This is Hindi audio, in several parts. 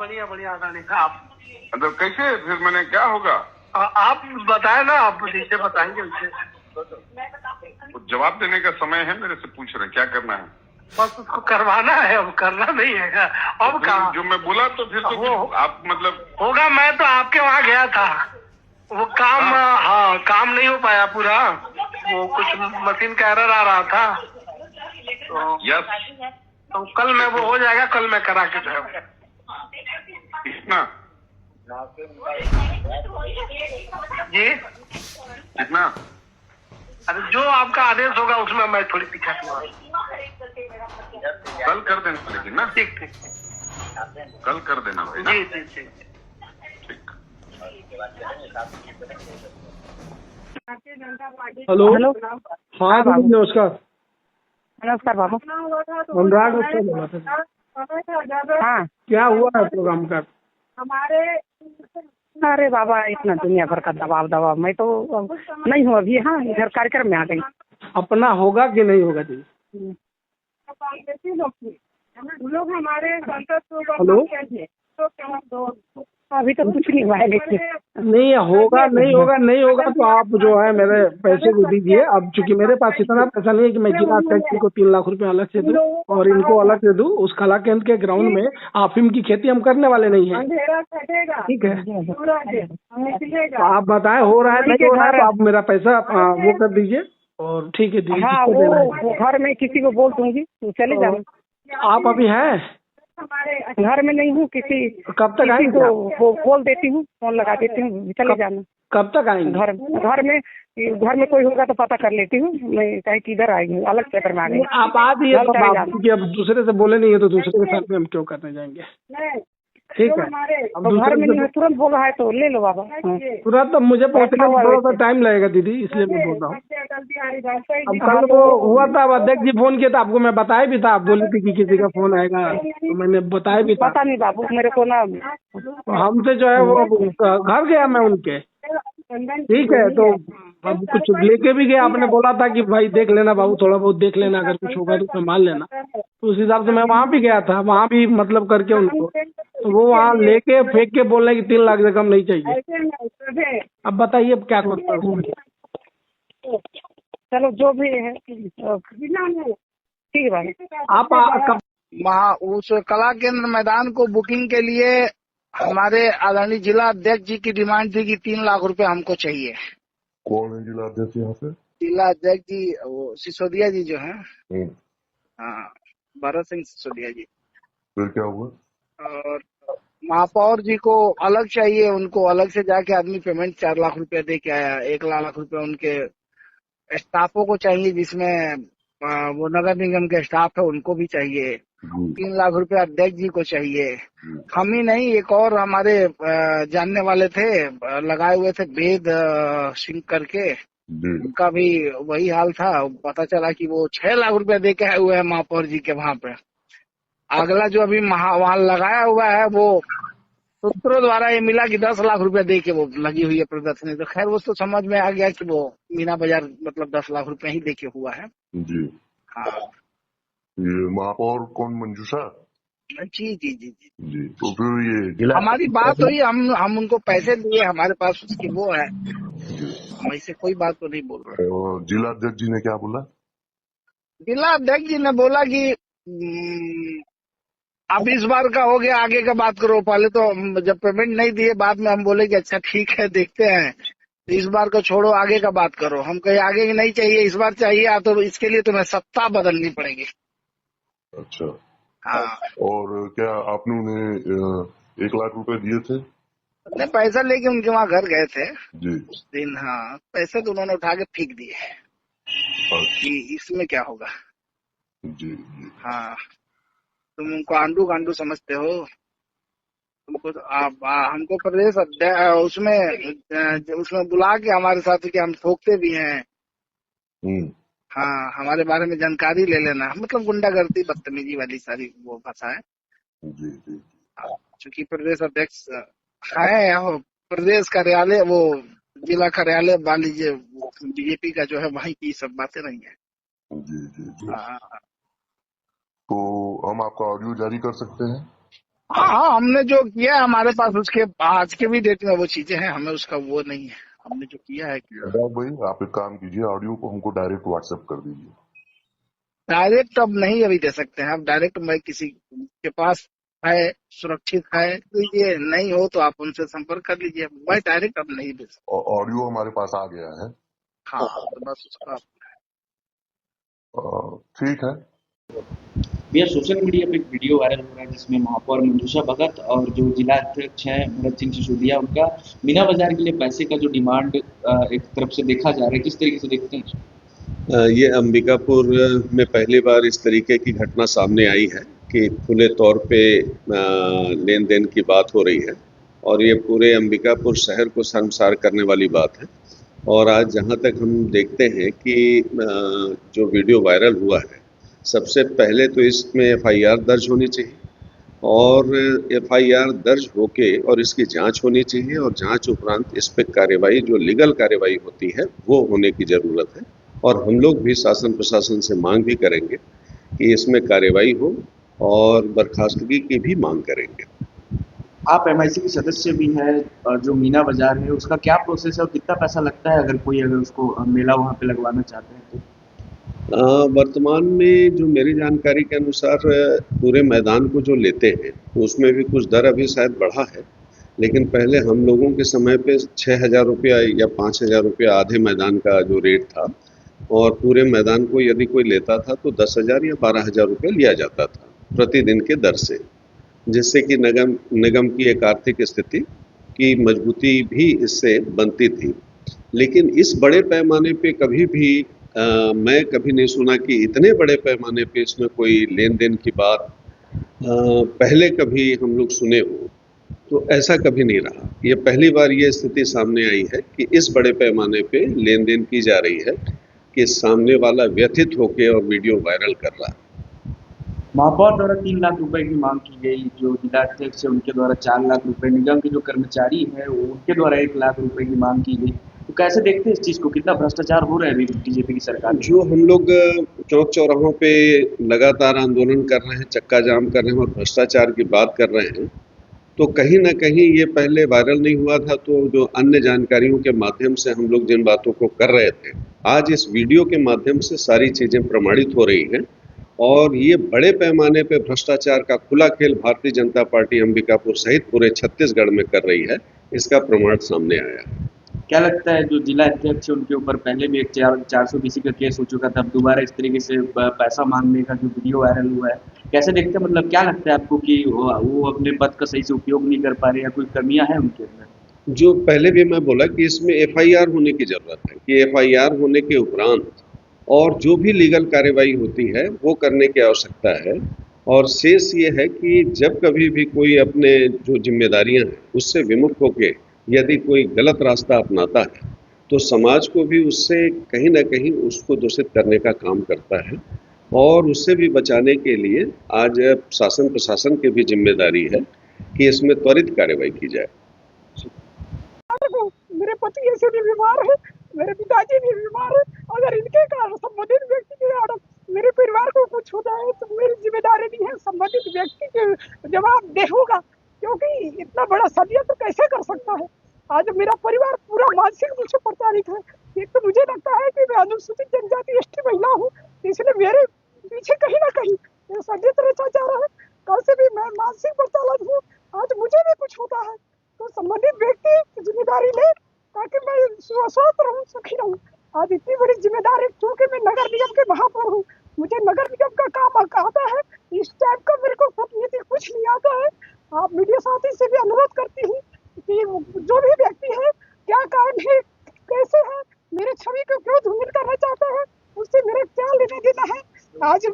बढ़िया बढ़िया आदानी साहब। मतलब कैसे फिर मैंने क्या होगा? आप बताए ना, आप जैसे बताएंगे उसे। जवाब देने का समय है, मेरे से पूछ रहे क्या करना है? बस उसको करवाना है, अब करना नहीं है। अब कहा जो मैं बोला तो फिर तो आप मतलब होगा। मैं तो आपके वहाँ गया था, वो काम हाँ काम नहीं हो पाया पूरा, वो कुछ मशीन का एरर आ रहा था तो यस। तो कल मैं वो हो जाएगा, कल मैं करा के जाऊँ। कितना जी कितना? अरे जो आपका आदेश होगा उसमें मैं थोड़ी पीछा दूंगा। कल कर देना लेकिन ना। ठीक ठीक कल कर देना भाई ना। जी जी जी ठीक। Hello hello. हाँ दीदी नमस्कार। नमस्कार बाबू। अनुराग उसका बोला था। हाँ क्या हुआ है प्रोग्राम का? अरे बाबा इतना दुनिया भर का दबाव मैं तो नहीं हूँ अभी। हाँ इधर कार्यक्रम में आ गई। अपना होगा कि नहीं होगा दीदी? लोग हमारे हेलो अभी तो कुछ नहीं हुआ है देखिए। नहीं होगा नहीं होगा नहीं होगा तो आप जो है मेरे पैसे को दीजिए। अब चूंकि मेरे पास इतना पैसा नहीं है कि मैं जिला अध्यक्ष को 3 लाख रुपए अलग से दूं और इनको अलग से दूं। उस कला केंद्र के ग्राउंड में अफीम की खेती हम करने वाले नहीं है। ठीक है तो आप बताएं हो रहा है नहीं हो रहा है तो आप मेरा पैसा वो कर दीजिए और ठीक है दीदी। हाँ वो घर में किसी को बोल दूंगी तो चले जाओ। आप अभी हैं? घर में नहीं हूँ। किसी कब तक आएंगे? तो वो बोल देती हूँ, फोन लगा देती हूँ, चले जाना। कब तक आएंगे? घर में कोई होगा तो पता कर लेती हूँ मैं, चाहे किधर आएगी, अलग क्षेत्र में आ गई। आप आ दिए तो क्योंकि अब दूसरे से बोले नहीं है तो दूसरे के साथ में हम क्यों करने जाएंगे? ठीक है अब घर में नहीं तुरंत बोला है तो ले लो बाबा। तुरंत तो मुझे पहुंचने में थोड़ा सा टाइम लगेगा दीदी, इसलिए मैं बोल रहा हूँ। अब कल वो हुआ था, अब अध्यक्ष जी फोन किया था आपको, मैं बताया भी था। आप बोली थी कि किसी का फोन आएगा तो मैंने बताया भी था। पता नहीं बाबू मेरे को ना, तो हमसे जो है वो घर गया मैं उनके। ठीक है तो अब कुछ लेके भी गया। आपने बोला था कि भाई देख लेना बाबू, थोड़ा बहुत देख लेना, अगर कुछ होगा तो संभाल लेना। तो उस हिसाब से मैं वहाँ भी गया था, वहाँ भी मतलब करके उनको तो वो वहाँ लेके फेंक के बोल रहे कि 3 लाख से कम नहीं चाहिए। अब बताइए अब क्या करता हूँ। चलो जो भी है ठीक है भाई। आप कब वहाँ उस कला केंद्र मैदान को बुकिंग के लिए हमारे आदरणीय जिला अध्यक्ष जी की डिमांड थी कि 3 लाख रुपए हमको चाहिए। कौन है जिला अध्यक्ष यहाँ पे? जिला अध्यक्ष जी वो सिसोदिया जी जो हैं। हाँ भरत सिंह सिसोदिया जी। फिर क्या हुआ? और महापौर जी को अलग चाहिए, उनको अलग से जाके आदमी पेमेंट 4 लाख रुपए दे के आया। 1 लाख रुपए उनके स्टाफों को चाहिए, जिसमें वो नगर निगम के स्टाफ है उनको भी चाहिए। 3 लाख रुपए अध्यक्ष जी को चाहिए। हम ही नहीं, एक और हमारे जानने वाले थे, लगाए हुए थे वेद सिंह करके, उनका भी वही हाल था। पता चला कि वो 6 लाख रुपए दे के आए हुए हैं महापौर जी के वहां पे। अगला जो अभी वहां लगाया हुआ है वो सूत्रों द्वारा ये मिला कि 10 लाख रुपए दे के वो लगी हुई है प्रदर्शनी। तो खैर वो तो समझ में आ गया कि वो मीना बाजार मतलब 10 लाख रुपए ही दे के हुआ है। जी हाँ ये महापौर कौन? मंजूषा जी जी जी जी जी। तो फिर ये हमारी बात हुई, हम उनको पैसे दिए, हमारे पास उसकी वो है, हम ऐसे कोई बात तो नहीं बोल रहे। और जिला अध्यक्ष जी ने क्या बोला? जिला अध्यक्ष जी ने बोला कि अब इस बार का हो गया, आगे का बात करो। पहले तो जब पेमेंट नहीं दिए बाद में हम बोले कि अच्छा ठीक है देखते हैं, इस बार को छोड़ो आगे का बात करो। हम कहे आगे की नहीं चाहिए, इस बार चाहिए तो इसके लिए तुम्हें सत्ता बदलनी पड़ेगी। अच्छा हाँ और क्या आपने उन्हें 1 लाख रुपए दिए थे? नहीं, पैसा लेके उनके वहाँ घर गए थे जी उस दिन। हाँ पैसे तो उन्होंने उठा के फेंक दिए कि इसमें क्या होगा। जी जी। हाँ तुम उनको आंडू गांडू समझते हो, तुमको तो आप हमको प्रदेश उसमें बुला के हमारे साथ कि हम ठोकते भी हैं। हाँ हमारे बारे में जानकारी ले लेना, मतलब गुंडागर्दी बदतमीजी वाली सारी वो भाषा है। जी जी। चूंकि प्रदेश अध्यक्ष है, वो प्रदेश कार्यालय वो जिला कार्यालय मान लीजिए बीजेपी का जो है, वहीं की सब बातें नहीं है। जी जी जी। हाँ तो हम आपका ऑडियो जारी कर सकते हैं? हाँ हाँ, हमने जो किया है हमारे पास उसके आज के भी डेट में वो चीजें हैं, हमें उसका वो नहीं है। हमने जो किया है अनुराग भाई, आप एक काम कीजिए, ऑडियो को हमको डायरेक्ट व्हाट्सएप कर दीजिए। डायरेक्ट अब नहीं अभी दे सकते हैं। अब डायरेक्ट मैं किसी के पास है, सुरक्षित है तो ये नहीं हो तो आप उनसे संपर्क कर लीजिए। मैं डायरेक्ट अब नहीं दे सकता। और ऑडियो हमारे पास आ गया है। हाँ, तो बस उसका ठीक है। भैया सोशल मीडिया पे एक वीडियो वायरल हो रहा है जिसमें महापौर मंजूषा भगत और जो जिला अध्यक्ष हैं भरत सिंह सिसोदिया, उनका मीना बाजार के लिए पैसे का जो डिमांड एक तरफ से देखा जा रहा है, किस तरीके से देखते हैं? ये अंबिकापुर में पहली बार इस तरीके की घटना सामने आई है कि खुले तौर पे लेन देन की बात हो रही है और ये पूरे अंबिकापुर शहर को शर्मसार करने वाली बात है। और आज जहाँ तक हम देखते हैं कि जो वीडियो वायरल हुआ है, सबसे पहले तो इसमें एफआईआर दर्ज होनी चाहिए और एफआईआर दर्ज होके और इसकी जांच होनी चाहिए और जांच उपरांत इस पे कार्रवाई, जो लीगल कार्रवाई होती है, वो होने की ज़रूरत है। और हम लोग भी शासन प्रशासन से मांग भी करेंगे कि इसमें कार्रवाई हो और बर्खास्तगी की भी मांग करेंगे। आप एमआईसी के सदस्य भी हैं और जो मीना बाजार है उसका क्या प्रोसेस है और कितना पैसा लगता है अगर उसको मेला वहाँ पे लगवाना चाहते हैं तो? वर्तमान में जो मेरी जानकारी के अनुसार पूरे मैदान को जो लेते हैं उसमें भी कुछ दर अभी शायद बढ़ा है, लेकिन पहले हम लोगों के समय पे 6,000 रुपया या 5,000 रुपया आधे मैदान का जो रेट था और पूरे मैदान को यदि कोई लेता था तो 10,000 या 12,000 रुपये लिया जाता था प्रतिदिन के दर से, जिससे कि निगम की एक आर्थिक स्थिति की मजबूती भी इससे बनती थी। लेकिन इस बड़े पैमाने पे कभी भी मैं कभी नहीं सुना कि इतने बड़े पैमाने पे इसमें कोई लेन देन की बात पहले कभी हम लोग सुने हो, तो ऐसा कभी नहीं रहा। ये पहली बार ये स्थिति सामने आई है कि इस बड़े पैमाने पे लेन देन की जा रही है कि सामने वाला व्यथित होके और वीडियो वायरल कर रहा है। महापौर द्वारा 3 लाख रुपए की मांग की गई, जो जिला अध्यक्ष है उनके द्वारा 4 लाख रुपए, निगम के जो कर्मचारी है उनके द्वारा 1 लाख रुपए की मांग की गई, तो कैसे देखते हैं इस चीज़ को? कितना भ्रष्टाचार हो रहा है अभी बीजेपी की सरकार में? जो हम लोग चौक चौराहों पे लगातार आंदोलन कर रहे हैं, चक्का जाम कर रहे हैं और भ्रष्टाचार की बात कर रहे हैं, तो कहीं ना कहीं ये पहले वायरल नहीं हुआ था, तो जो अन्य जानकारियों के माध्यम से हम लोग जिन बातों को कर रहे थे, आज इस वीडियो के माध्यम से सारी चीज़ें प्रमाणित हो रही हैं और ये बड़े पैमाने पे भ्रष्टाचार का खुला खेल भारतीय जनता पार्टी अंबिकापुर सहित पूरे छत्तीसगढ़ में कर रही है, इसका प्रमाण सामने आया है। क्या लगता है जो जिला अध्यक्ष है उनके ऊपर पहले भी एक 420 का केस हो चुका था, अब दोबारा इस तरीके से पैसा मांगने का जो वीडियो वायरल हुआ है, कैसे देखते हैं? मतलब क्या लगता है आपको कि वो अपने पद का सही से उपयोग नहीं कर पा रहे या कोई कमियां हैं उनके अंदर? जो पहले भी मैं बोला कि इसमें एफआईआर होने की जरूरत है कि एफआईआर होने के उपरांत और जो भी लीगल कार्रवाई होती है वो करने की आवश्यकता है। और शेष ये है कि जब कभी भी कोई अपने जो जिम्मेदारियां हैं उससे विमुख होके यदि कोई गलत रास्ता अपनाता है तो समाज को भी उससे कहीं ना कहीं उसको दूषित करने का काम करता है और उससे भी बचाने के लिए आज शासन प्रशासन की भी जिम्मेदारी है कि इसमें त्वरित कार्रवाई की जाए। मेरे पति ऐसे भी बीमार है, मेरे पिताजी भी बीमार है। अगर इनके कारण संबंधित व्यक्ति के कारण मेरे परिवार को कुछ हो जाए तो मेरी जिम्मेदारी नहीं है, संबंधित व्यक्ति के जवाबदेह होगा, क्योंकि इतना बड़ा षड्यंत्र कैसे कर सकता है। आज मेरा परिवार पूरा मानसिक रूप से प्रताड़ित है। एक तो मुझे लगता है कि मैं अनुसूचित जनजाति एसटी महिला हूँ, इसलिए मेरे पीछे कहीं ना कहीं षड्यंत्र रचा जा रहा है। कल से भी मैं मानसिक प्रताड़ित हूँ, आज मुझे भी कुछ होता है तो संबंधित व्यक्ति जिम्मेदारी ले ताकि मैं स्वस्थ रहूं, सुखी रहूं। आज इतनी बड़ी जिम्मेदारी, क्योंकि मैं नगर निगम के महापौर हूँ, मुझे नगर निगम का काम आता है, इस टाइप का मेरे को कूटनीति कुछ नहीं आता है। आप मीडिया साथी से भी अनुरोध करती हूँ कि जो भी व्यक्ति है, क्या कारण है, कैसे है, मेरे छवि को क्यों धूमिल करना चाहते हैं, उससे मेरा क्या लेना देना है। आज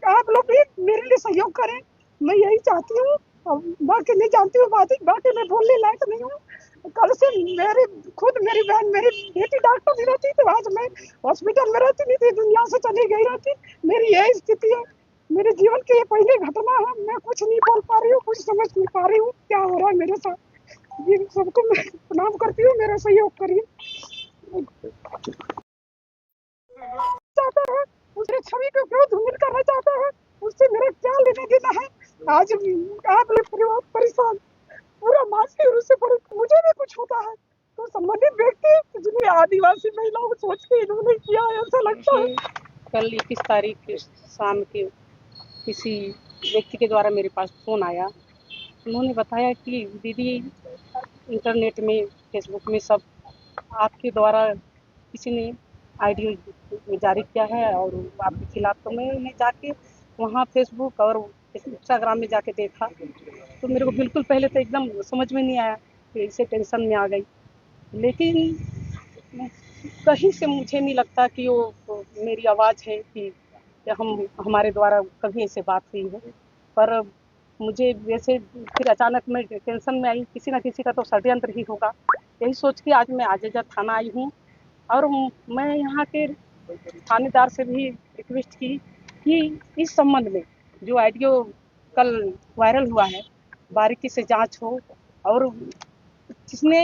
आप लोग भी मेरे लिए सहयोग करें, मैं यही चाहती हूँ। बाकी नहीं जानती हूँ, बाकी मैं बोलने लायक नहीं हूँ। कल से मेरी बहन, मेरी बेटी डॉक्टर भी रहती तो आज मैं हॉस्पिटल में रहती नहीं थी, दुनिया से चली गई रहती। मेरी यही स्थिति है, मेरे जीवन की ये पहली घटना है। मैं कुछ नहीं बोल पा रही हूँ, कुछ समझ नहीं पा रही हूँ क्या हो रहा है मेरे साथ। ये सबको मैं प्रणाम करती हूँ, मेरा सहयोग करिए। चाहते हैं उसकी छवि को क्यों धूमिल करना चाहते हैं, उससे मेरा क्या लेना देना है। आज मेरे परिवार परेशान, पूरा मानसिक रूप से मुझे भी कुछ होता है तो संबंधित व्यक्ति जिन्हें आदिवासी महिलाओं को सोच के इन्होंने किया है, ऐसा लगता है। कल 21 तारीख शाम के किसी व्यक्ति के द्वारा मेरे पास फ़ोन आया। उन्होंने बताया कि दीदी इंटरनेट में, फेसबुक में सब आपके द्वारा किसी ने आईडी जारी किया है और आपके खिलाफ। तो मैंने जाके वहाँ फेसबुक और इंस्टाग्राम में जाके देखा तो मेरे को बिल्कुल पहले तो एकदम समझ में नहीं आया कि इससे टेंशन में आ गई। लेकिन कहीं से मुझे नहीं लगता कि वो मेरी आवाज़ है कि हमारे द्वारा कभी ऐसे बात हुई है। पर मुझे वैसे फिर अचानक मैं टेंशन में आई, किसी ना किसी का तो षड्यंत्र ही होगा। यही सोच के आज मैं आजेजा थाना आई हूँ और मैं यहाँ के थानेदार से भी रिक्वेस्ट की कि इस संबंध में जो ऑडियो कल वायरल हुआ है बारीकी से जांच हो और जिसने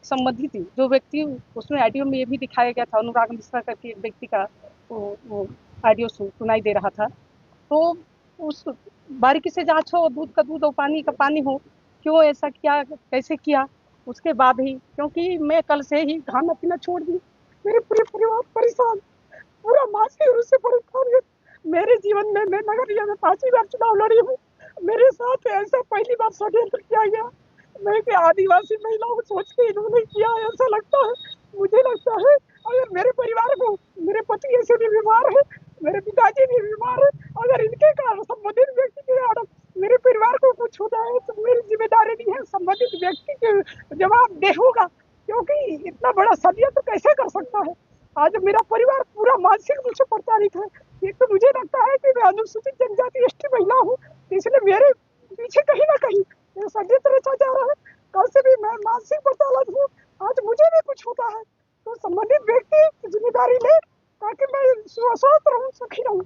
संबंधित जो व्यक्ति उसमें ऑडियो में ये भी दिखाया गया था, अनुराग मिश्रा करके एक व्यक्ति का वो ऑडियो सुनाई दे रहा था। तो उस बारीकी से जांच हो, दूध का दूध और पानी का पानी हो, क्यों ऐसा किया, कैसे किया, उसके बाद ही। क्योंकि मैं कल से ही खाना पीना छोड़ दी, मेरे पूरे परिवार परेशान, पूरा मानसिक रूप से परेशान है। मेरे जीवन में मैं नगर में 5वीं बार चुनाव लड़ी हूँ, मेरे साथ ऐसा पहली बार षड्यंत्र किया गया। मैं कि आदिवासी महिलाओं को सोच के इन्होंने किया है, ऐसा लगता है। मुझे लगता है अगर मेरे परिवार को, मेरे पति ऐसे भी बीमार है, मेरे पिताजी भी बीमार है, अगर इनके कारण संबंधित व्यक्ति के कारण मेरे परिवार को कुछ हो जाए तो मेरी जिम्मेदारी नहीं है, संबंधित व्यक्ति के जवाबदेह होगा। क्योंकि इतना बड़ा षड्यंत्र कैसे कर सकता है। आज मेरा परिवार पूरा मानसिक रूप से प्रताड़ित है। एक तो मुझे लगता है कि मैं अनुसूचित जनजाति एसटी महिला हूँ, इसलिए मेरे पीछे कहीं ना कहीं षड्यंत्र रचा जा रहा है। कल से भी मैं मानसिक प्रताड़ित हूँ, आज मुझे भी कुछ होता है तो संबंधित व्यक्ति जिम्मेदारी ले ताकि मैं स्वस्थ रहूँ, सुखी रहूँ।